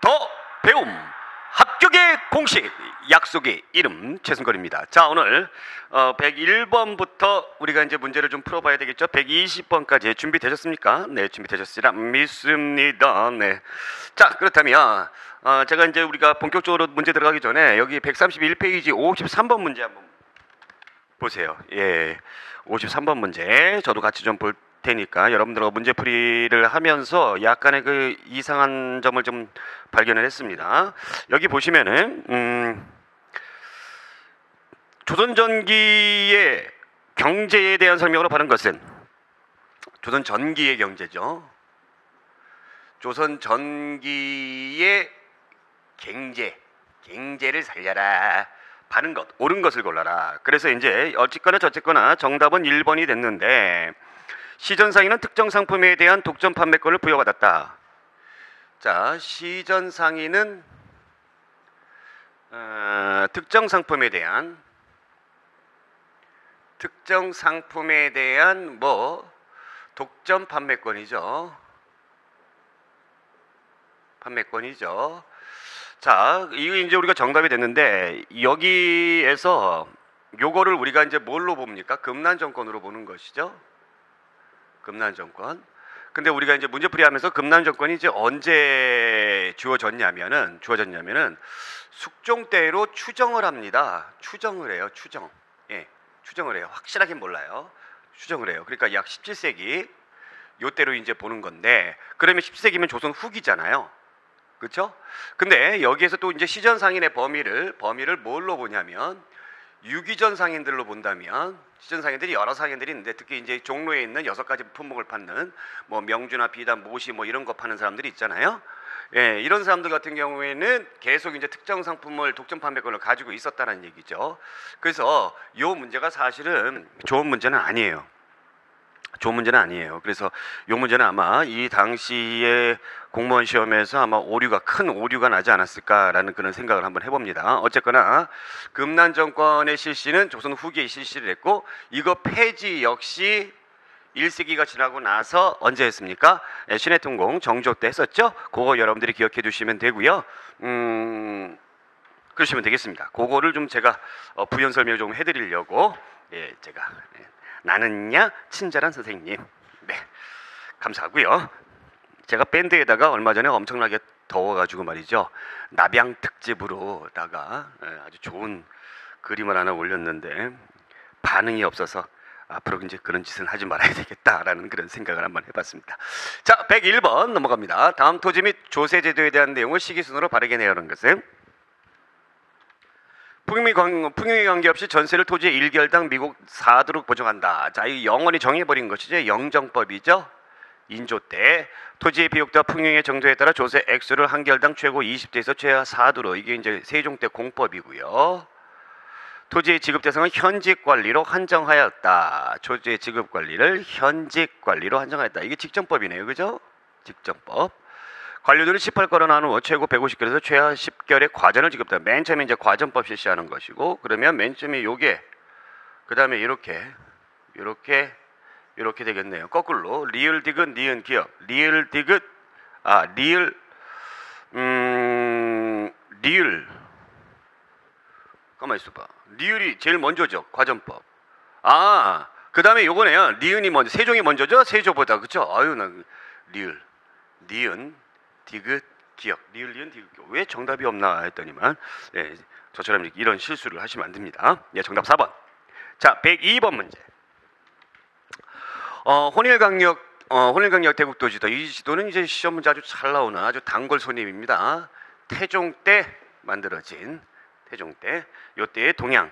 더 배움 합격의 공식 약속의 이름 최승걸입니다. 자, 오늘 101번부터 우리가 이제 문제를 좀 풀어봐야 되겠죠. 120번까지 준비되셨습니까? 네, 준비되셨으리라 믿습니다. 네. 자, 그렇다면 제가 이제 우리가 본격적으로 문제 들어가기 전에 여기 131페이지 53번 문제 한번 보세요. 예, 53번 문제 저도 같이 좀 볼 테니까 여러분들과 문제풀이를 하면서 약간의 그 이상한 점을 좀 발견을 했습니다. 여기 보시면은 조선 전기의 경제에 대한 설명으로 받은 것은 조선 전기의 경제죠. 조선 전기의 경제를 살려라. 바른 것, 옳은 것을 골라라. 그래서 이제 어쨌거나 저쨌거나 정답은 1번이 됐는데 시전상인은 특정 상품에 대한 독점 판매권을 부여받았다. 자, 시전상인은 특정 상품에 대한 뭐 독점 판매권이죠. 자, 이거 이제 우리가 정답이 됐는데 여기에서 요거를 우리가 이제 뭘로 봅니까? 금난정권으로 보는 것이죠. 금난정권. 근데 우리가 이제 문제풀이하면서 금난정권이 이제 언제 주어졌냐면은 숙종 때로 추정을 합니다. 추정을 해요. 예, 추정을 해요. 확실하게 몰라요. 추정을 해요. 그러니까 약 17세기 요때로 이제 보는 건데, 그러면 17세기면 조선 후기잖아요. 그렇죠? 근데 여기에서 또 이제 시전상인의 범위를 뭘로 보냐면 유기전 상인들로 본다면, 시전 상인들이 여러 상인들이 있는데 특히 이제 종로에 있는 6가지 품목을 판는 뭐 명주나 비단, 모시 뭐 이런 거 파는 사람들이 있잖아요. 예, 이런 사람들 같은 경우에는 계속 이제 특정 상품을 독점 판매권을 가지고 있었다는 얘기죠. 그래서 이 문제가 사실은 좋은 문제는 아니에요. 그래서 이 문제는 아마 이 당시에 공무원 시험에서 아마 큰 오류가 나지 않았을까라는 그런 생각을 한번 해봅니다. 어쨌거나 금난정권의 실시는 조선 후기에 실시를 했고, 이거 폐지 역시 1세기가 지나고 나서 언제 했습니까? 신해통공 정조 때 했었죠. 그거 여러분들이 기억해 두시면 되고요. 그러시면 되겠습니다. 그거를 좀 제가 부연 설명을 좀 해드리려고 제가 나는야 친절한 선생님. 네, 감사하고요. 제가 밴드에다가 얼마 전에 엄청나게 더워가지고 말이죠, 남양 특집으로다가 아주 좋은 그림을 하나 올렸는데 반응이 없어서 앞으로 이제 그런 짓은 하지 말아야 되겠다라는 그런 생각을 한번 해봤습니다. 자, 101번 넘어갑니다. 다음 토지 및 조세 제도에 대한 내용을 시기순으로 바르게 내라는 것은 풍요에 관계없이 전세를 토지의 1개월당 미국 4두로 보정한다. 자, 이 영원히 정해버린 것이죠. 영정법이죠. 인조 때 토지의 비옥과 풍요의 정도에 따라 조세 액수를 한 개월당 최고 20대에서 최하 4두로, 이게 이제 세종 때 공법이고요. 토지의 지급 대상은 현직 관리로 한정하였다. 토지의 지급 관리를 현직 관리로 한정하였다. 이게 직전법이네요, 그죠? 직전법. 관료들은 18개월 나누어 최고 150개월에서 최하 10개월의 과전을 지급한다. 맨 처음에 이제 과전법 실시하는 것이고, 그러면 맨 처음에 요게 그 다음에 이렇게 되겠네요. 거꾸로 리을 디귿 니은 기억, 리을 가만 있어봐. 리을이 제일 먼저죠. 과전법. 그 다음에 요거네요. 니은이 먼저, 세종이 먼저죠. 세조보다. 그쵸? 아유, 나 리을 니은 디귿 기억, 리을 니은 디귿 기억. 왜 정답이 없나 했더니만 저처럼 이런 실수를 하시면 안 됩니다. 정답 4번. 자, 102번 문제. 혼일강력 대국도지도. 이 지도는 이제 시험 문제 아주 잘 나오는 아주 단골 손님입니다. 태종 때 만들어진, 요때의 동양.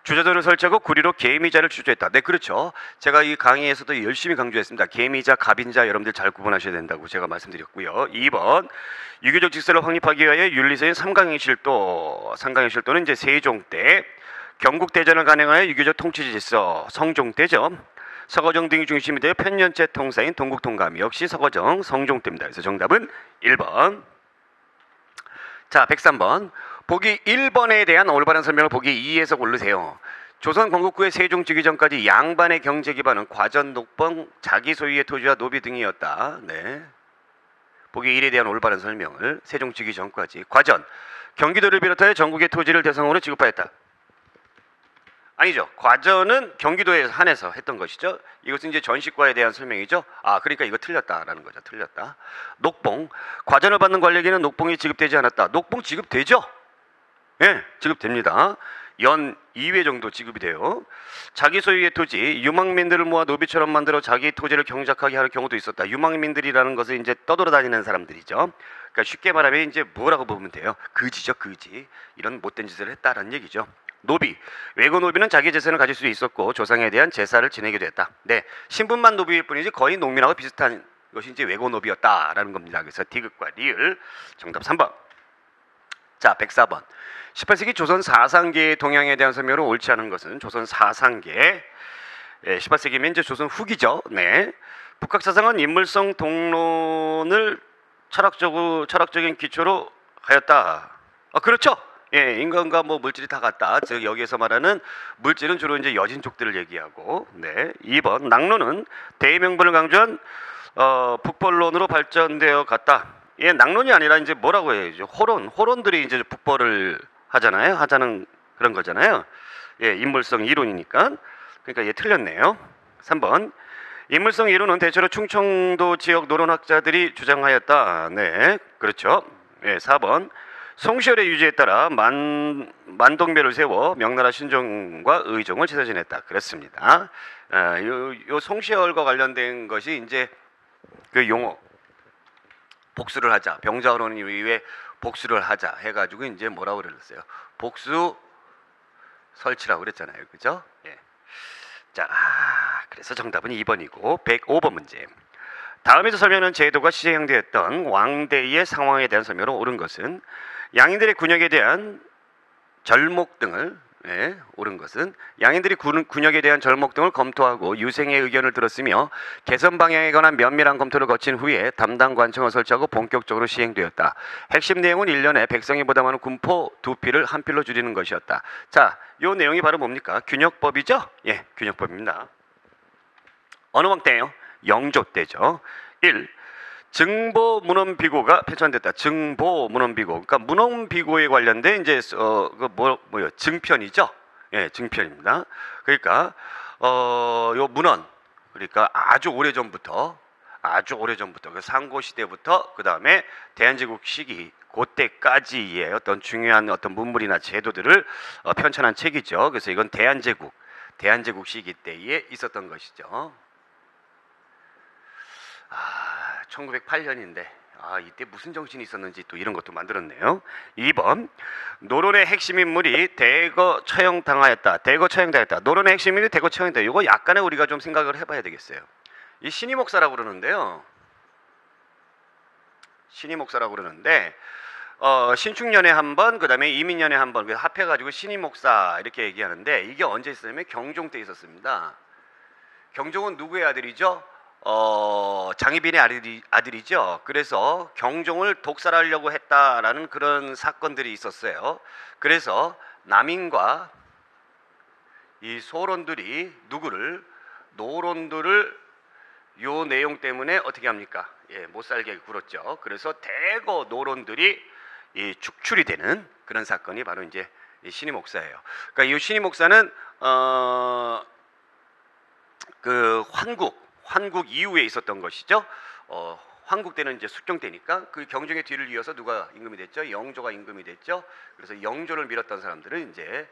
주저도를 설치하고 구리로 개미자를 추조했다. 네, 그렇죠. 제가 이 강의에서도 열심히 강조했습니다. 개미자, 갑인자 여러분들 잘 구분하셔야 된다고 제가 말씀드렸고요. 2번. 유교적 직설을 확립하기 위하여 윤리서인 삼강행실도는 이제 세종 때, 경국대전을 간행하여 유교적 통치 질서 성종 때죠. 서거정 등이 중심이 되어 편년제 통사인 동국통감 역시 서거정, 성종 때입니다. 그래서 정답은 1번. 자, 103번. 보기 1번에 대한 올바른 설명을 보기 2에서 고르세요. 조선 건국후에 세종 즉위 전까지 양반의 경제 기반은 과전, 녹봉, 자기 소유의 토지와 노비 등이었다. 네. 보기 1에 대한 올바른 설명을 세종 즉위 전까지 과전 경기도를 비롯하여 전국의 토지를 대상으로 지급하였다. 아니죠. 과전은 경기도에 한해서 했던 것이죠. 이것은 이제 전시과에 대한 설명이죠. 그러니까 이거 틀렸다라는 거죠. 틀렸다. 녹봉. 과전을 받는 관리에게는 녹봉이 지급되지 않았다. 녹봉 지급되죠? 예, 지급됩니다. 연 2회 정도 지급이 돼요. 자기 소유의 토지, 유망민들을 모아 노비처럼 만들어 자기 토지를 경작하게 하는 경우도 있었다. 유망민들이라는 것은 이제 떠돌아다니는 사람들이죠. 그러니까 쉽게 말하면 이제 뭐라고 보면 돼요? 거지죠, 거지. 이런 못된 짓을 했다라는 얘기죠. 노비, 외고 노비는 자기 재산을 가질 수 있었고 조상에 대한 제사를 지내게 됐다. 네, 신분만 노비일 뿐이지 거의 농민하고 비슷한 것이 이제 외고 노비였다라는 겁니다. 그래서 디귿과 리을 정답 3번. 자, 104번. 18세기 조선 사상계의 동향에 대한 설명으로 옳지 않은 것은 조선 사상계. 18세기면 이제 조선 후기죠. 네. 북학사상은 인물성 동론을 철학적인 기초로 하였다. 그렇죠. 예, 인간과 뭐 물질이 다 같다. 즉 여기에서 말하는 물질은 주로 이제 여진족들을 얘기하고, 네. 2번 낙론은 대의명분을 강조한 북벌론으로 발전되어 갔다. 예, 낙론이 아니라 이제 뭐라고 해야죠? 호론들이 이제 북벌을 하자는 그런 거잖아요. 예, 인물성 이론이니까. 그러니까 얘 틀렸네요. 3번. 인물성 이론은 대체로 충청도 지역 노론학자들이 주장하였다. 네, 그렇죠. 예, 4번. 송시열의 유지에 따라 만동별을 세워 명나라 신종과 의종을 제사 지냈다. 그렇습니다. 요 송시열과 관련된 것이 이제 그 용어 복수를 하자, 병자호론 이후에 복수를 하자 해가지고 이제 뭐라고 그랬어요? 복수 설치라고 그랬잖아요, 그죠? 예. 자, 그래서 정답은 2번이고 105번 문제. 다음에서 설명하는 제도가 시행되었던 왕대의 상황에 대한 설명으로 옳은 것은 양인들의 군역에 대한 절목 등을 옳은 것은 양인들이 군역에 대한 절목 등을 검토하고 유생의 의견을 들었으며 개선 방향에 관한 면밀한 검토를 거친 후에 담당 관청을 설치하고 본격적으로 시행되었다. 핵심 내용은 1년에 백성이 보다 많은 군포 2필을 한 필로 줄이는 것이었다. 자, 요 내용이 바로 뭡니까? 균역법이죠? 예, 균역법입니다. 어느 왕 때예요? 영조 때죠. 1. 증보 문헌비고가 폐천됐다. 증보 문헌비고. 그러니까 문헌비고에 관련된 이제 뭐요? 증편이죠. 예, 증편입니다. 그러니까 요 문헌. 그러니까 아주 오래전부터 그 상고 시대부터 그다음에 대한제국 시기 그때까지의 어떤 중요한 어떤 문물이나 제도들을 편찬한 책이죠. 그래서 이건 대한제국 시기 때에 있었던 것이죠. 1908년인데 이때 무슨 정신이 있었는지 또 이런 것도 만들었네요. 2번. 노론의 핵심 인물이 대거 처형당하였다. 노론의 핵심 인물이 대거 처형당했다. 이거 약간의 우리가 좀 생각을 해봐야 되겠어요. 이 신이 목사라고 그러는데요. 신축년에 한 번, 그 다음에 이민년에 한 번 합해가지고 신이 목사 이렇게 얘기하는데 이게 언제 있었냐면 경종 때 있었습니다. 경종은 누구의 아들이죠? 장희빈의 아들이죠. 그래서 경종을 독살하려고 했다라는 그런 사건들이 있었어요. 그래서 남인과 이 소론들이 노론들을 요 내용 때문에 어떻게 합니까? 예, 못 살게 굴었죠. 그래서 대거 노론들이 이 축출이 되는 그런 사건이 바로 이제 이 신이 목사예요. 그러니까 이 신이 목사는 그 환국 이후에 있었던 것이죠. 환국 때는 이제 숙종 때니까 그 경종의 뒤를 이어서 누가 임금이 됐죠? 영조가 임금이 됐죠. 그래서 영조를 밀었던 사람들은 이제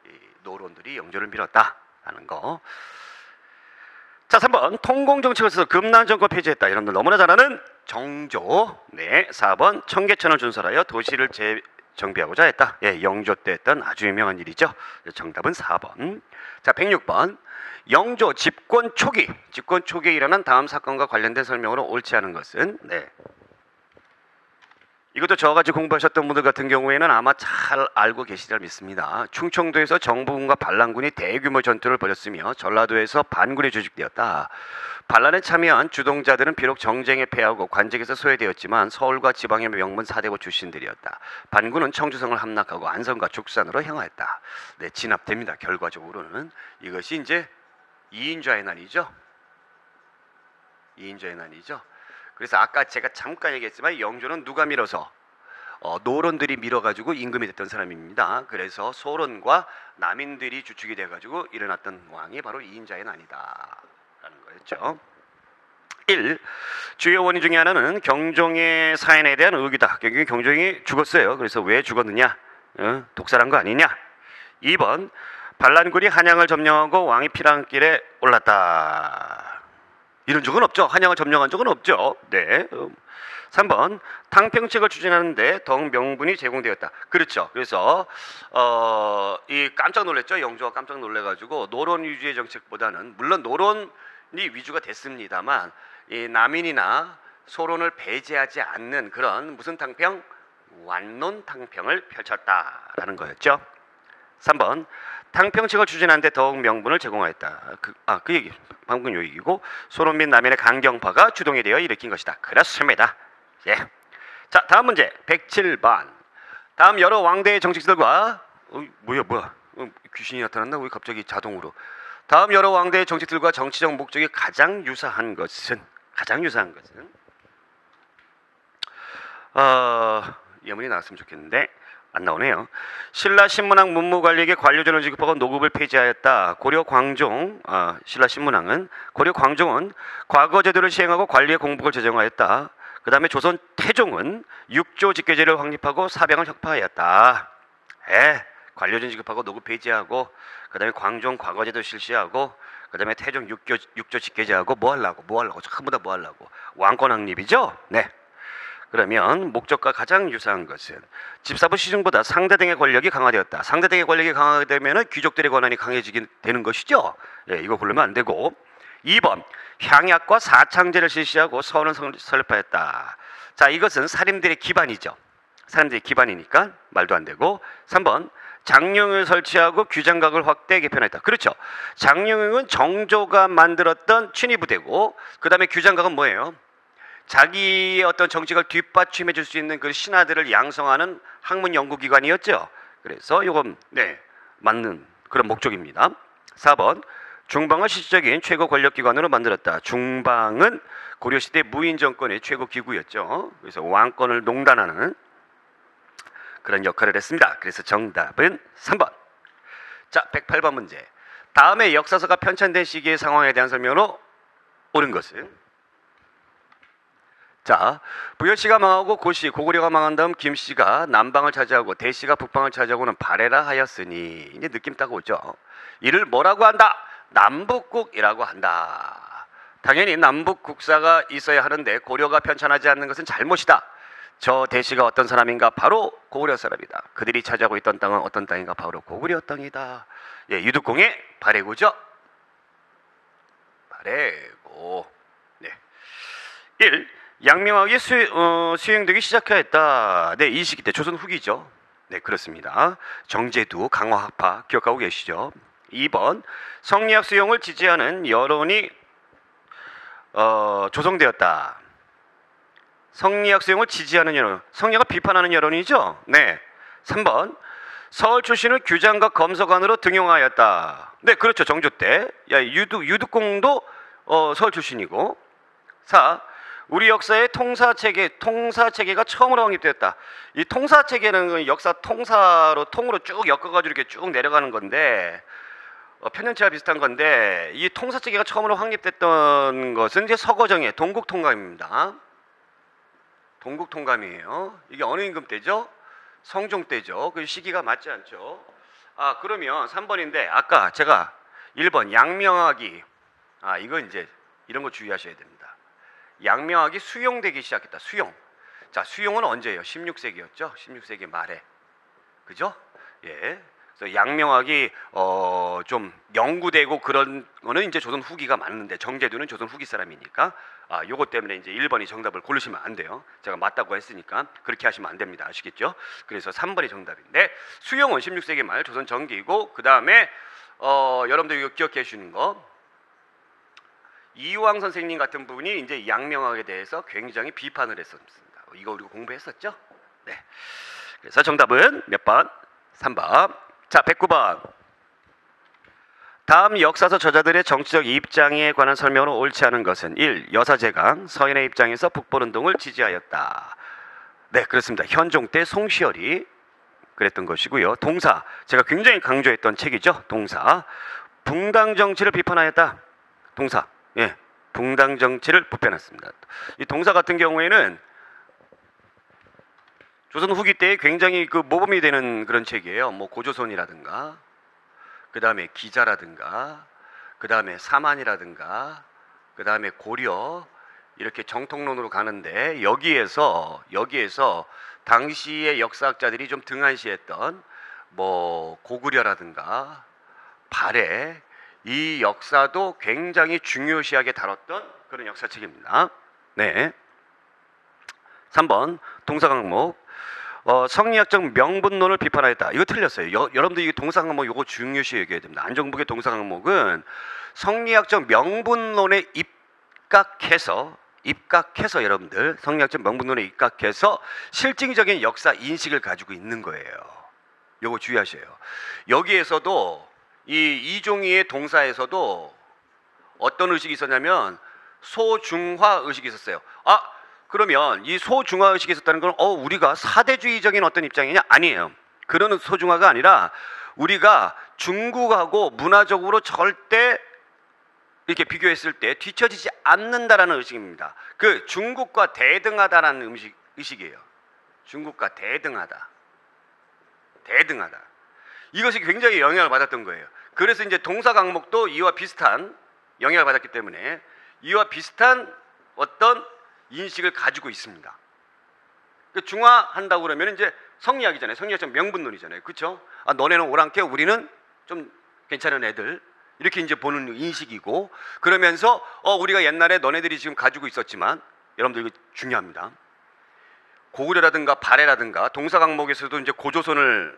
이 노론들이 영조를 밀었다라는 거. 자, 3번. 통공정책을 써서 금난정권 폐지했다. 여러분들 너무나 잘 아는 정조. 네. 4번. 청계천을 준설하여 도시를 재정비하고자 했다. 예, 영조 때 했던 아주 유명한 일이죠. 정답은 4번. 자, 106번. 영조 집권 초기에 일어난 다음 사건과 관련된 설명으로 옳지 않은 것은 이것도 저같이 공부하셨던 분들 같은 경우에는 아마 잘 알고 계시리라 믿습니다. 충청도에서 정부군과 반란군이 대규모 전투를 벌였으며 전라도에서 반군이 조직되었다. 반란에 참여한 주동자들은 비록 정쟁에 패하고 관직에서 소외되었지만 서울과 지방의 명문 사대고 출신들이었다. 반군은 청주성을 함락하고 안성과 죽산으로 향하였다. 네, 진압됩니다. 결과적으로는 이것이 이제 이인좌의 난이죠. 그래서 아까 제가 잠깐 얘기했지만 영조는 누가 밀어서 노론들이 밀어가지고 임금이 됐던 사람입니다. 그래서 소론과 남인들이 주축이 돼가지고 일어났던 왕이 바로 이인자의 난이다라는 거였죠. 1. 주요 원인 중에 하나는 경종의 사연에 대한 의기다. 경종이 죽었어요. 그래서 왜 죽었느냐? 독살한 거 아니냐? 2번 반란군이 한양을 점령하고 왕이 피랑길에 올랐다. 이런 적은 없죠. 한양을 점령한 적은 없죠. 네. 3번 탕평책을 추진하는데 덕명분이 제공되었다. 그렇죠. 그래서 이 깜짝 놀랐죠. 영조가 깜짝 놀래가지고 노론 위주의 정책보다는 물론 노론이 위주가 됐습니다만 이 남인이나 소론을 배제하지 않는 그런 무슨 탕평? 완론 탕평을 펼쳤다라는 거였죠. 3번 탕평책을 추진하는데 더욱 명분을 제공하였다. 그 얘기 방금 요 얘기고 소론 및 남인의 강경파가 주동이 되어 일으킨 것이다. 그렇습니다. 예. 자, 다음 문제 107번. 다음 여러 왕대의 정책들과 뭐야 귀신이 나타났나? 왜 갑자기 자동으로? 다음 여러 왕대의 정책들과 정치적 목적이 가장 유사한 것은 예문이 나왔으면 좋겠는데 안 나오네요. 신라 신문왕 문무관리에게 관료전을 지급하고 노급을 폐지하였다. 신라 신문왕은 고려 광종은 과거 제도를 시행하고 관리의 공복을 제정하였다. 그 다음에 조선 태종은 육조 직계제를 확립하고 사병을 혁파하였다. 관료전 지급하고 노급 폐지하고 그 다음에 광종 과거제도 실시하고 그 다음에 태종 육조 직계제하고 뭐 하려고 전부 다 뭐 하려고 왕권 확립이죠. 네. 그러면 목적과 가장 유사한 것은 집사부 시중보다 상대 등의 권력이 강화되었다. 상대 등의 권력이 강화되면 귀족들의 권한이 강해지게 되는 것이죠. 예, 이거 고르면 안 되고. 2번 향약과 사창제를 실시하고 서원을 설립하였다. 자, 이것은 살인들의 기반이죠. 사람들의 기반이니까 말도 안 되고. 3번 장룡을 설치하고 규장각을 확대 개편했다. 그렇죠. 장룡은 정조가 만들었던 친위부대고 그 다음에 규장각은 뭐예요? 자기의 어떤 정책을 뒷받침해 줄 수 있는 그 신하들을 양성하는 학문 연구기관이었죠. 그래서 이건 맞는 그런 목적입니다. 4번 중방을 실질적인 최고 권력기관으로 만들었다. 중방은 고려시대 무인정권의 최고 기구였죠. 그래서 왕권을 농단하는 그런 역할을 했습니다. 그래서 정답은 3번. 자, 108번 문제. 다음에 역사서가 편찬된 시기의 상황에 대한 설명으로 옳은 것은? 자, 부여씨가 망하고 고씨, 고구려가 망한 다음 김씨가 남방을 차지하고 대씨가 북방을 차지하고는 발해라 하였으니 이제 느낌 딱 오죠. 이를 뭐라고 한다? 남북국이라고 한다. 당연히 남북국사가 있어야 하는데 고려가 편찬하지 않는 것은 잘못이다. 저 대씨가 어떤 사람인가? 바로 고구려 사람이다. 그들이 차지하고 있던 땅은 어떤 땅인가? 바로 고구려 땅이다. 예, 유득공의 발해구죠. 발해구. 네. 1. 양명하게 수행되기 시작하였다. 네, 이 시기 때 조선 후기죠. 네, 그렇습니다. 정제두 강화학파 기억하고 계시죠? 2번 성리학 수용을 지지하는 여론이 조성되었다. 성리학 수용을 지지하는 여론, 성리학을 비판하는 여론이죠. 네. 3번 서울 출신을 규장각 검서관으로 등용하였다. 네, 그렇죠. 정조 때. 유득공도 서울 출신이고. 4. 우리 역사의 통사체계가 처음으로 확립되었다. 이 통사체계는 역사 통으로 쭉 엮어가지고 이렇게 쭉 내려가는 건데 편년체와 비슷한 건데 이 통사체계가 처음으로 확립됐던 것은 이제 서거정의 동국통감입니다. 동국통감이에요. 이게 어느 임금 때죠? 성종 때죠. 그 시기가 맞지 않죠? 그러면 3번인데 아까 제가 1번 양명학이 이거 이제 이런 거 주의하셔야 됩니다. 양명학이 수용되기 시작했다. 수용. 자, 수용은 언제예요? 16세기였죠. 16세기 말에. 그죠? 예. 그래서 양명학이 좀 연구되고 그런 거는 이제 조선 후기가 맞는데 정제두는 조선 후기 사람이니까 요거 때문에 이제 1번이 정답을 고르시면 안 돼요. 제가 맞다고 했으니까 그렇게 하시면 안 됩니다. 아시겠죠? 그래서 3번이 정답인데 수용은 16세기 말 조선 전기이고 그다음에 여러분들 이거 기억해 주시는 거 이유왕 선생님 같은 분이 이제 양명학에 대해서 굉장히 비판을 했었습니다. 이거 우리가 공부했었죠? 네. 그래서 정답은 몇 번? 3번. 자, 109번. 다음 역사서 저자들의 정치적 입장에 관한 설명으로 옳지 않은 것은 1. 여사제강 서인의 입장에서 북벌운동을 지지하였다. 네, 그렇습니다. 현종 때 송시열이 그랬던 것이고요. 동사, 제가 굉장히 강조했던 책이죠. 동사, 붕당 정치를 비판하였다. 동사, 예, 붕당 정치를 비판했습니다. 이 동사 같은 경우에는 조선 후기 때에 굉장히 그 모범이 되는 그런 책이에요. 뭐 고조선이라든가, 그 다음에 기자라든가, 그 다음에 사만이라든가, 그 다음에 고려, 이렇게 정통론으로 가는데 여기에서 당시의 역사학자들이 좀 등한시했던 뭐 고구려라든가 발해, 이 역사도 굉장히 중요시하게 다뤘던 그런 역사책입니다. 네. 3번 동사 강목, 성리학적 명분론을 비판하였다. 이거 틀렸어요. 여러분들 이 동사 강목 이거 중요시 얘기해야 됩니다. 안정북의 동사 강목은 성리학적 명분론에 입각해서 여러분들 성리학적 명분론에 입각해서 실증적인 역사 인식을 가지고 있는 거예요. 요거 주의하셔요. 여기에서도 이 이종희의 동사에서도 어떤 의식이 있었냐면 소중화 의식이 있었어요. 그러면 이 소중화 의식이 있었다는 건 우리가 사대주의적인 어떤 입장이냐? 아니에요. 그런 소중화가 아니라 우리가 중국하고 문화적으로 절대 이렇게 비교했을 때 뒤처지지 않는다라는 의식입니다. 그 중국과 대등하다라는 의식이에요. 중국과 대등하다. 이것이 굉장히 영향을 받았던 거예요. 그래서 이제 동사 강목도 이와 비슷한 영향을 받았기 때문에 이와 비슷한 어떤 인식을 가지고 있습니다. 중화한다고 그러면 이제 성리학이잖아요. 성리학적 명분론이잖아요. 그렇죠? 너네는 오랑캐, 우리는 좀 괜찮은 애들, 이렇게 이제 보는 인식이고, 그러면서 우리가 옛날에 너네들이 지금 가지고 있었지만, 여러분들 이거 중요합니다. 고구려라든가 발해라든가 동사 강목에서도 이제 고조선을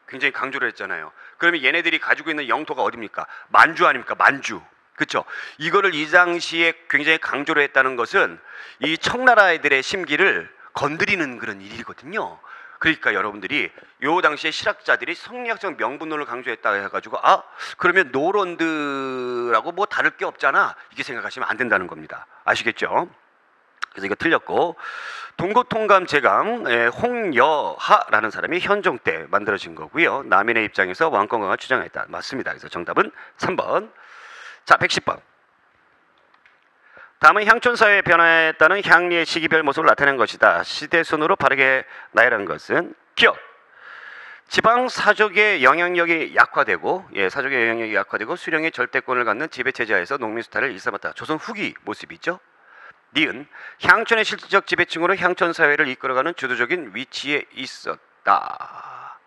굉장히 강조를 했잖아요. 그러면 얘네들이 가지고 있는 영토가 어디입니까? 만주 아닙니까? 만주. 그렇죠? 이거를 이 당시에 굉장히 강조를 했다는 것은 이 청나라 애들의 심기를 건드리는 그런 일이거든요. 그러니까 여러분들이 요 당시에 실학자들이 성리학적 명분론을 강조했다 해가지고 그러면 노론들하고 뭐 다를 게 없잖아, 이렇게 생각하시면 안 된다는 겁니다. 아시겠죠? 그래서 이거 틀렸고, 동고통감 제강 홍여하라는 사람이 현종 때 만들어진 거고요. 남인의 입장에서 왕권강을 주장했다. 맞습니다. 그래서 정답은 3번. 자, 110번. 다음은 향촌사회의 변화에 따른 향리의 시기별 모습을 나타낸 것이다. 시대순으로 바르게 나열한 것은 기억. 지방 사족의 영향력이 약화되고, 사족의 영향력이 약화되고 수령의 절대권을 갖는 지배체제하에서 농민수탈을 일삼았다. 조선 후기 모습이죠. 니은 향촌의 실질적 지배층으로 향촌사회를 이끌어가는 주도적인 위치에 있었다.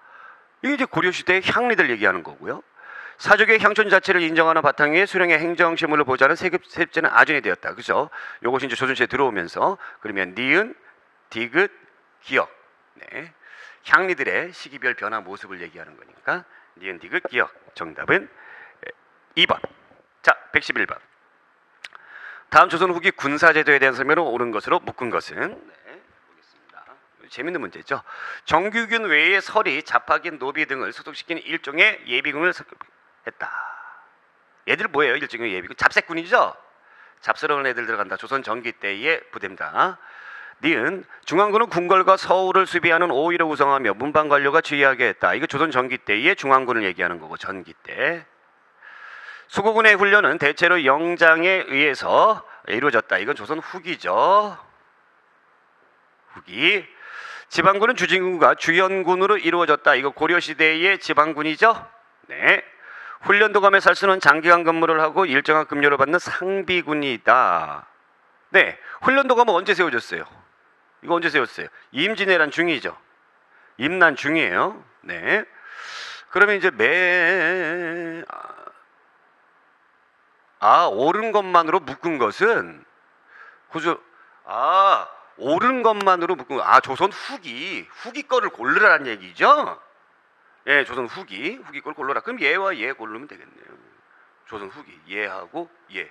이게 이제 고려시대의 향리들 얘기하는 거고요. 사족의 향촌 자체를 인정하는 바탕 위에 수령의 행정실무를 보좌하는 세습제는 아전이 되었다. 그죠? 요것이 이제 조선시대에 들어오면서, 그러면 니은, 디귿, 기역. 네. 향리들의 시기별 변화 모습을 얘기하는 거니까 니은, 디귿, 기역. 정답은 2번. 자, 111번. 다음 조선 후기 군사제도에 대한 설명을 옳은 것으로 묶은 것은, 보겠습니다. 재밌는 문제죠. 정규군 외에 서리, 자파긴, 노비 등을 소속시키는 일종의 예비군을 했다. 얘들 뭐예요? 일종의 예비군, 잡새꾼이죠. 잡스러운 애들 들어간다. 조선 전기 때의 부대입니다. 니은 중앙군은 궁궐과 서울을 수비하는 오위를 구성하며 문방 관료가 지휘하게 했다. 이거 조선 전기 때의 중앙군을 얘기하는 거고, 전기 때. 수고군의 훈련은 대체로 영장에 의해서 이루어졌다. 이건 조선 후기죠. 후기. 지방군은 주진군과 주연군으로 이루어졌다. 이거 고려시대의 지방군이죠. 네. 훈련도감에 살 수는 장기간 근무를 하고 일정한 급료를 받는 상비군이다. 네. 훈련도감은 언제 세워졌어요? 이거 언제 세웠어요? 임진왜란 중이죠. 임난 중이에요. 네. 그러면 이제 옳은 것만으로 묶은 것은 옳은 것만으로 묶은 조선 후기 거를 고르라는 얘기죠. 예, 조선 후기 거를 고르라. 그럼 얘와 얘 고르면 되겠네요. 조선 후기 얘하고 얘.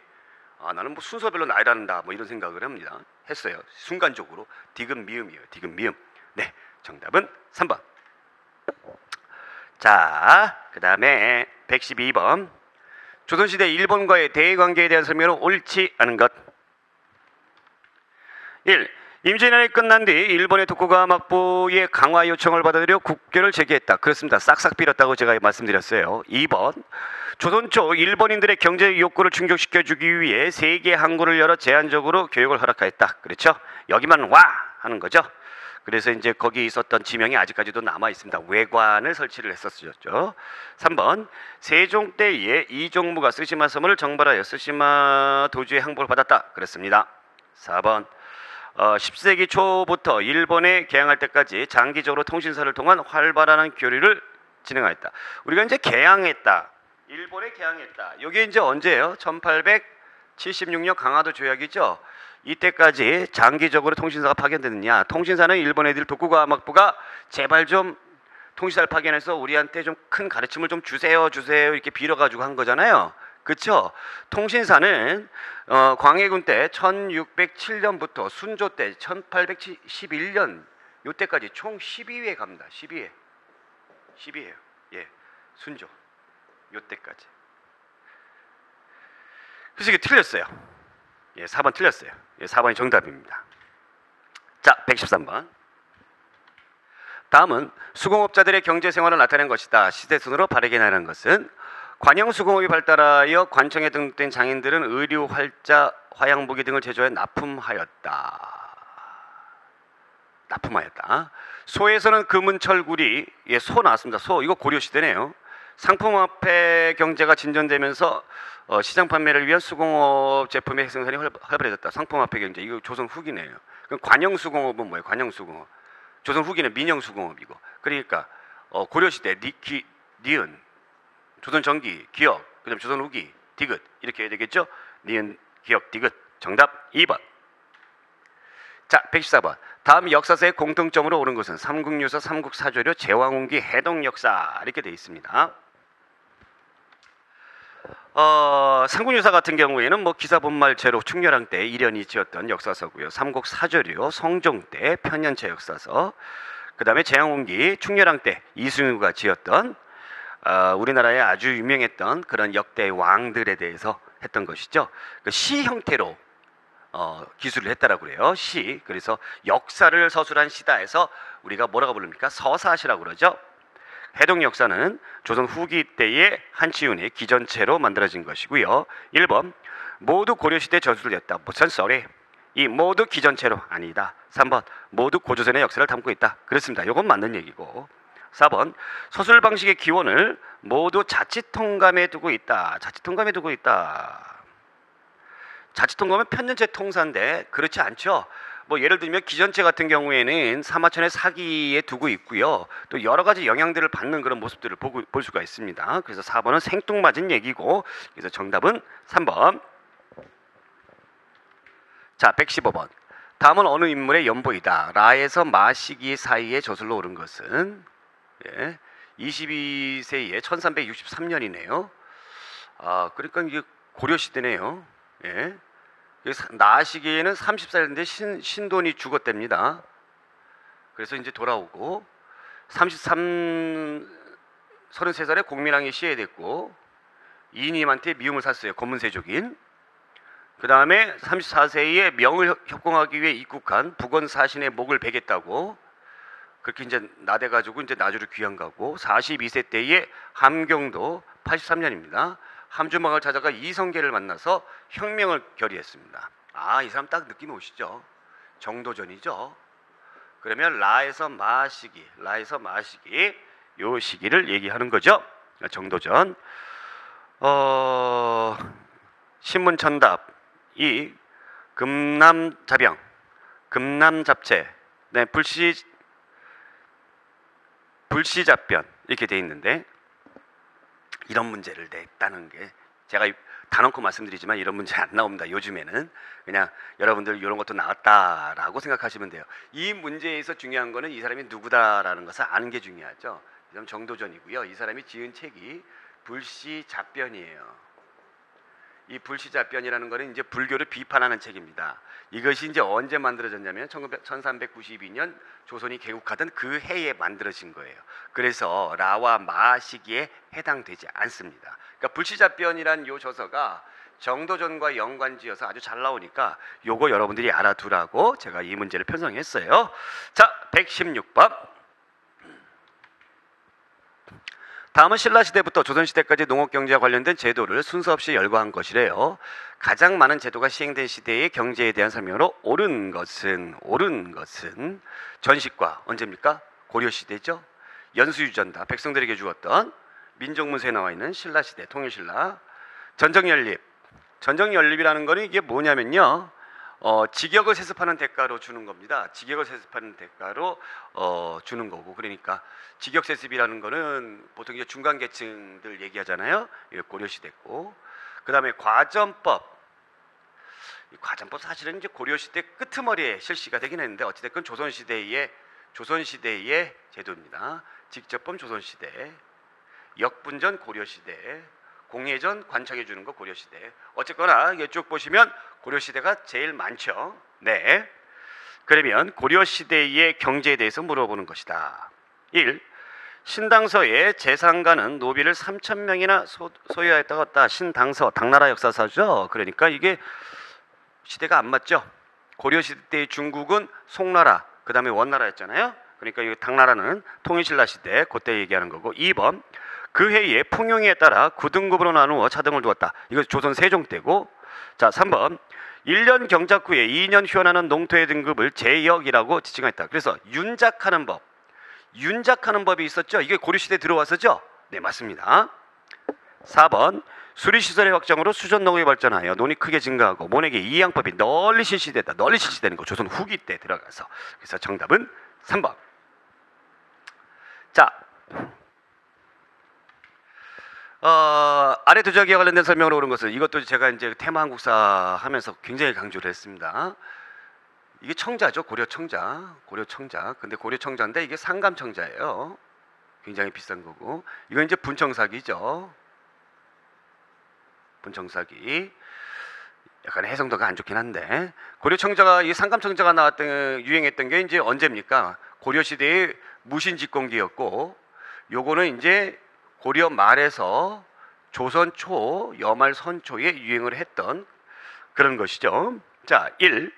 나는 뭐 순서별로 나열한다 뭐 이런 생각을 합니다. 했어요. 순간적으로. 디귿 미음이에요. 디귿 미음. 네, 정답은 3번. 자, 그 다음에 112번. 조선시대 일본과의 대외관계에 대한 설명으로 옳지 않은 것. 1. 임진왜란이 끝난 뒤 일본의 도쿠가와 막부의 강화 요청을 받아들여 국교를 제기했다. 그렇습니다. 싹싹 빌었다고 제가 말씀드렸어요. 2번. 조선 초 일본인들의 경제 욕구를 충족시켜주기 위해 세계 항구를 열어 제한적으로 교육을 허락하였다. 그렇죠? 여기만 와! 하는 거죠. 그래서 이제 거기 있었던 지명이 아직까지도 남아 있습니다. 외관을 설치를 했었죠. 3번. 세종 때에 이종무가 쓰시마 섬을 정벌하여 쓰시마 도주의 항복을 받았다. 그렇습니다. 4번. 10세기 초부터 일본에 개항할 때까지 장기적으로 통신사를 통한 활발한 교류를 진행하였다. 우리가 이제 개항했다. 일본에 개항했다. 이게 이제 언제예요? 1876년 강화도 조약이죠. 이때까지 장기적으로 통신사가 파견됐느냐? 통신사는 일본 애들 도쿠가와 막부가 제발 좀 통신사를 파견해서 우리한테 좀 큰 가르침을 좀 주세요 이렇게 빌어가지고 한 거잖아요. 그렇죠? 통신사는 광해군 때 1607년부터 순조 때 1811년 요때까지 총 12회 갑니다. 12회예요. 예, 순조 요때까지. 그래서 이게 틀렸어요. 예, 4번 틀렸어요. 예, 4번이 정답입니다. 자, 113번. 다음은 수공업자들의 경제 생활을 나타낸 것이다. 시대순으로 바르게 나가는 것은 관영 수공업이 발달하여 관청에 등록된 장인들은 의류, 활자, 화양무기 등을 제조해 납품하였다. 소에서는 금은 철구리, 예, 소 나왔습니다. 소, 이거 고려 시대네요. 상품화폐 경제가 진전되면서 시장 판매를 위한 수공업 제품의 생산이 활발해졌다. 상품화폐 경제, 이거 조선 후기네요. 그럼 관영 수공업은 뭐예요? 관영 수공업. 조선 후기는 민영 수공업이고. 그러니까 고려 시대 니은, 조선 전기, 기역, 그다음 조선 후기, 디귿 이렇게 해야 되겠죠? 니은, 기역, 디귿. 정답 2번. 자, 114번. 다음 역사서의 공통점으로 옳은 것은 삼국유사, 삼국사조류, 제왕운기, 해동 역사 이렇게 되어 있습니다. 삼국유사 같은 경우에는 뭐 기사본말체로 충렬왕 때 이련이 지었던 역사서고요. 삼국사조류, 성종 때 편년체 역사서. 그 다음에 제왕운기, 충렬왕 때 이순우가 지었던 우리나라에 아주 유명했던 그런 역대 왕들에 대해서 했던 것이죠. 그 시 형태로 기술을 했다라고 그래요. 시. 그래서 역사를 서술한 시다 해서 우리가 뭐라고 부릅니까? 서사시라고 그러죠. 해동 역사는 조선 후기 때의 한치윤의 기전체로 만들어진 것이고요. 1번. 모두 고려시대 저술됐다. 무슨 소리? 이 모두 기전체로 아니다. 3번. 모두 고조선의 역사를 담고 있다. 그렇습니다. 이건 맞는 얘기고. 4번. 서술 방식의 기원을 모두 자치통감에 두고 있다. 자치통감은 편년체 통사인데 그렇지 않죠. 뭐 예를 들면 기전체 같은 경우에는 사마천의 사기에 두고 있고요. 또 여러 가지 영향들을 받는 그런 모습들을 볼 수가 있습니다. 그래서 4번은 생뚱맞은 얘기고, 그래서 정답은 3번. 자, 115번. 다음은 어느 인물의 연보이다. 라에서 마시기 사이에 저술로 옳은 것은 22세기에 1363년이네요. 그러니까 이게 고려 시대네요. 예. 나시기에는 30살인데 신돈이 죽었답니다. 그래서 이제 돌아오고 33살에 공민왕이 시해됐고 이인임한테 미움을 샀어요. 검문세족인. 그 다음에 34세에 명을 협공하기 위해 입국한 북원 사신의 목을 베겠다고 그렇게 이제 나대가지고 이제 나주를 귀양 가고 42세 때에 함경도 83년입니다. 함주막을 찾아가 이성계를 만나서 혁명을 결의했습니다. 이 사람 딱 느낌 오시죠? 정도전이죠. 그러면 라에서 마시기 요 시기를 얘기하는 거죠. 정도전. 신문천답, 이 금남자병, 금남잡채, 네, 불시잡변 이렇게 돼 있는데 이런 문제를 냈다는 게 제가 단언코 말씀드리지만 이런 문제 안 나옵니다. 요즘에는 그냥 여러분들 이런 것도 나왔다라고 생각하시면 돼요. 이 문제에서 중요한 거는 이 사람이 누구다라는 것을 아는 게 중요하죠. 이 사람 정도전이고요. 이 사람이 지은 책이 불시잡변이에요. 이 불시자변이라는 거는 이제 불교를 비판하는 책입니다. 이것이 이제 언제 만들어졌냐면 1392년 조선이 개국하던 그 해에 만들어진 거예요. 그래서 라와 마 시기에 해당되지 않습니다. 그러니까 불시자변이란 요 저서가 정도전과 연관지어서 아주 잘 나오니까 요거 여러분들이 알아두라고 제가 이 문제를 편성했어요. 자, 116번. 다음은 신라시대부터 조선시대까지 농업경제와 관련된 제도를 순서 없이 열거한 것이래요. 가장 많은 제도가 시행된 시대의 경제에 대한 설명으로 옳은 것은 전식과 언제입니까? 고려시대죠. 연수유전다. 백성들에게 주었던 민족문서에 나와 있는 신라시대, 통일신라. 전정연립. 전정연립이라는 거는 이게 뭐냐면요. 직역을 세습하는 대가로 주는 겁니다. 직역을 세습하는 대가로 주는 거고, 그러니까 직역 세습이라는 거는 보통 이제 중간 계층들 얘기하잖아요. 이게 고려시대고, 그 다음에 과전법. 이 과전법 사실은 이제 고려시대 끄트머리에 실시가 되긴 했는데 어찌됐건 조선시대의 제도입니다. 직접범 조선시대, 역분전 고려시대, 공예전 관청해 주는 거 고려시대. 어쨌거나 이게 쭉 보시면 고려시대가 제일 많죠. 네. 그러면 고려시대의 경제에 대해서 물어보는 것이다. 1. 신당서에 재상가는 노비를 3,000명이나 소유하였다고 했다. 신당서, 당나라 역사사죠. 그러니까 이게 시대가 안 맞죠. 고려시대 때 중국은 송나라, 그 다음에 원나라였잖아요. 그러니까 이 당나라는 통일신라 시대, 그때 얘기하는 거고. 2번. 그 해에 풍용에 따라 9등급으로 나누어 차등을 두었다. 이거 조선 세종 때고. 자, 3번. 1년 경작 후에 2년 휴원하는 농토의 등급을 제역이라고 지칭했다. 그래서 윤작하는 법이 있었죠. 이게 고려시대에 들어왔었죠. 네, 맞습니다. 4번. 수리시설의 확장으로 수전농업이 발전하여 논이 크게 증가하고 모내기 이양법이 널리 실시됐다. 널리 실시되는 거 조선 후기 때 들어가서. 그래서 정답은 3번. 자, 아래 두 저기와 관련된 설명으로 오른 것은, 이것도 제가 이제 테마 한국사 하면서 굉장히 강조를 했습니다. 이게 청자죠. 고려청자. 근데 고려청자인데 이게 상감청자예요. 굉장히 비싼 거고. 이건 이제 분청사기죠. 분청사기. 약간 해성도가 안 좋긴 한데, 고려청자가, 이 상감청자가 유행했던 게 이제 언제입니까? 고려시대의 무신직공기였고, 요거는 이제 고려 말에서 조선 초, 여말 선초에 유행을 했던 그런 것이죠. 자, 1.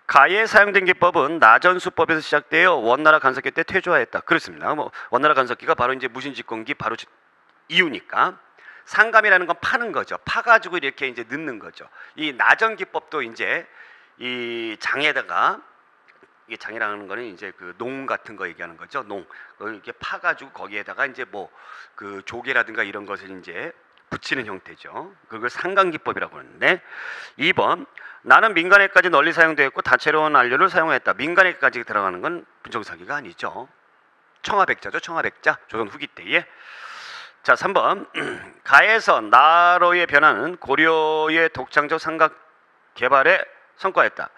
가에 사용된 기법은 나전수법에서 시작되어 원나라 간섭기 때 퇴조하였다. 그렇습니다. 원나라 간섭기가 바로 이제 무신직공기 바로 이유니까. 상감이라는 건 파는 거죠. 파가지고 이렇게 이제 넣는 거죠. 이 나전 기법도 이제 이 장에다가, 이게 장이라는 거는 이제 그 농 같은 거 얘기하는 거죠. 농. 이렇게 파가지고 거기에다가 이제 뭐 그 조개라든가 이런 것을 이제 붙이는 형태죠. 그걸 상감기법이라고 하는데. 2번. 나는 민간에까지 널리 사용되었고 다채로운 안료를 사용했다. 민간에까지 들어가는 건 분청사기가 아니죠. 청아백자죠. 청아백자. 조선 후기 때에. 자, 3번. 가에서 나로의 변화는 고려의 독창적 상각 개발의 성과였다.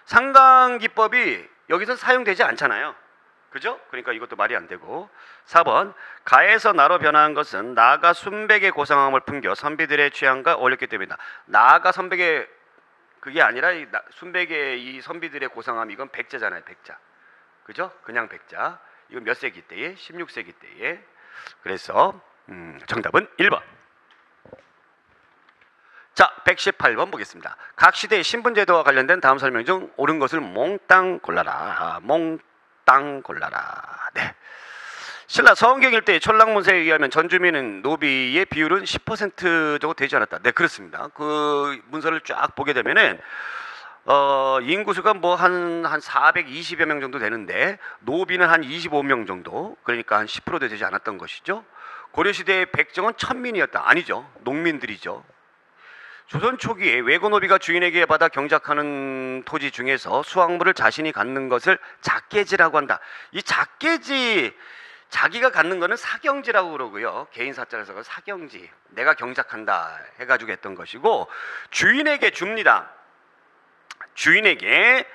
상강기법이 여기서 사용되지 않잖아요. 그죠? 그러니까 이것도 말이 안 되고. 4번. 가에서 나로 변화한 것은 나가 순백의 고상함을 풍겨 선비들의 취향과 어울렸기 때문이다. 나가 선백의 그게 아니라 순백의 이 선비들의 고상함, 이건 백자잖아요. 백자. 그죠? 그냥 백자. 이건 몇 세기 때에? 16세기 때에. 그래서 정답은 1번. 자, 118번 보겠습니다. 각 시대의 신분제도와 관련된 다음 설명 중 옳은 것을 몽땅 골라라. 네. 신라 서원경 일대의 촌랑문서에 의하면 전주민은 노비의 비율은 10% 정도 되지 않았다. 네, 그렇습니다. 그 문서를 쫙 보게 되면은 인구수가 뭐 한 420여 명 정도 되는데 노비는 한 25명 정도, 그러니까 한 10% 되지 않았던 것이죠. 고려시대의 백정은 천민이었다. 아니죠. 농민들이죠. 조선 초기에 외고노비가 주인에게 받아 경작하는 토지 중에서 수확물을 자신이 갖는 것을 작계지라고 한다. 이 작계지, 자기가 갖는 거는 사경지라고 그러고요. 개인 사자에서 사경지, 내가 경작한다 해가지고 했던 것이고, 주인에게 줍니다. 주인에게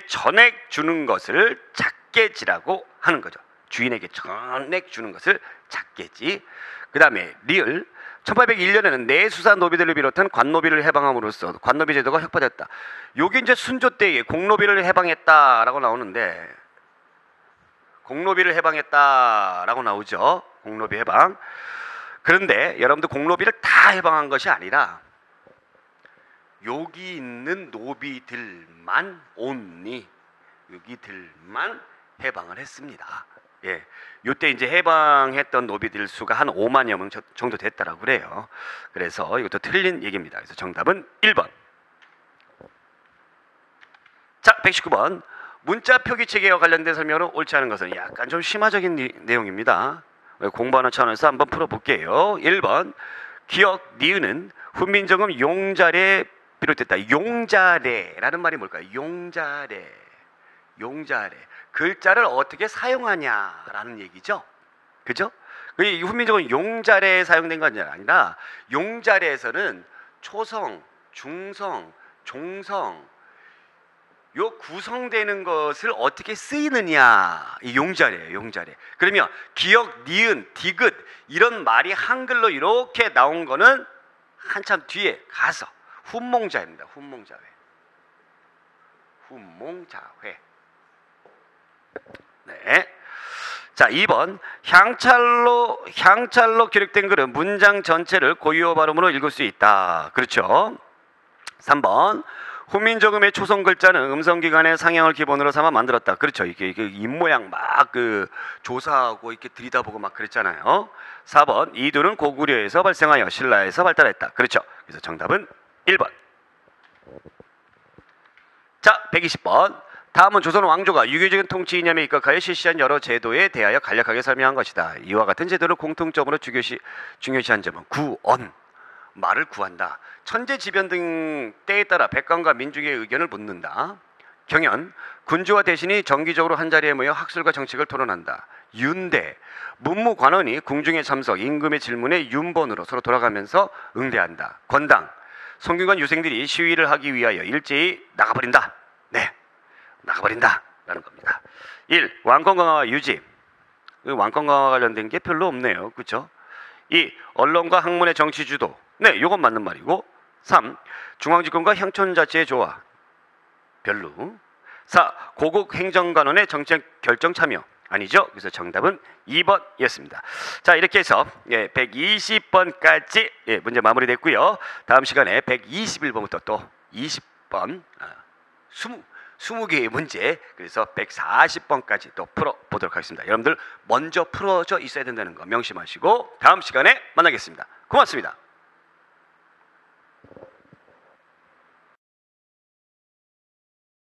전액 주는 것을 작계지라고 하는 거죠. 주인에게 전액 주는 것을 작계지. 그 다음에 리을, 1801년에는 내수사 노비들을 비롯한 관노비를 해방함으로써 관노비 제도가 혁파됐다. 여기 이제 순조 때에 공노비를 해방했다라고 나오는데 공노비를 해방했다라고 나오죠. 공노비 해방. 그런데 여러분들 공노비를 다 해방한 것이 아니라 여기 있는 노비들만 온리 여기들만 해방을 했습니다. 예, 요때 이제 해방했던 노비들 수가 한 5만여 명 정도 됐다라고 그래요. 그래서 이것도 틀린 얘기입니다. 그래서 정답은 1번. 자, 119번. 문자 표기 체계와 관련된 설명으로 옳지 않은 것은 약간 좀 심화적인 내용입니다. 공부하는 차원에서 한번 풀어볼게요. 1번. 기역 니은은 훈민정음 용자래 비롯됐다. 용자래라는 말이 뭘까요? 용자래. 용자래. 글자를 어떻게 사용하냐라는 얘기죠. 그죠? 이 훈민정음 용자래에 사용된 건 아니라 용자래에서는 초성, 중성, 종성 요 구성되는 것을 어떻게 쓰이느냐 이 용자래예요. 용자래. 그러면 기역, 니은, 디귿 이런 말이 한글로 이렇게 나온 거는 한참 뒤에 가서 훈몽자회입니다. 훈몽자회. 훈몽자회. 네. 자, 2번. 향찰로 기록된 글은 문장 전체를 고유어 발음으로 읽을 수 있다. 그렇죠. 3번. 훈민정음의 초성 글자는 음성기관의 상향을 기본으로 삼아 만들었다. 그렇죠. 이게 입모양 막 조사하고 이렇게 들여다보고 막 그랬잖아요. 4번. 이두는 고구려에서 발생하여 신라에서 발달했다. 그렇죠. 그래서 정답은 1번. 자, 120번. 다음은 조선 왕조가 유교적인 통치 이념에 입각하여 실시한 여러 제도에 대하여 간략하게 설명한 것이다. 이와 같은 제도를 공통점으로 중요시한 점은 구언, 말을 구한다. 천재지변 등 때에 따라 백관과 민중의 의견을 묻는다. 경연, 군주와 대신이 정기적으로 한자리에 모여 학술과 정책을 토론한다. 윤대, 문무관원이 궁중의 참석, 임금의 질문에 윤번으로 서로 돌아가면서 응대한다. 권당, 성균관 유생들이 시위를 하기 위하여 일제히 나가버린다. 네, 나가버린다 라는 겁니다. 1. 왕권 강화와 유지. 왕권 강화 관련된 게 별로 없네요. 그렇죠? 2. 언론과 학문의 정치 주도. 네, 이건 맞는 말이고. 3. 중앙집권과 향촌자치의 조화. 별로. 4. 고국 행정관원의 정책 결정 참여. 아니죠. 그래서 정답은 2번이었습니다. 자, 이렇게 해서 120번까지 문제 마무리됐고요. 다음 시간에 121번부터 또 20번 20개의 문제, 그래서 140번까지 또 풀어보도록 하겠습니다. 여러분들 먼저 풀어져 있어야 된다는 거 명심하시고 다음 시간에 만나겠습니다. 고맙습니다.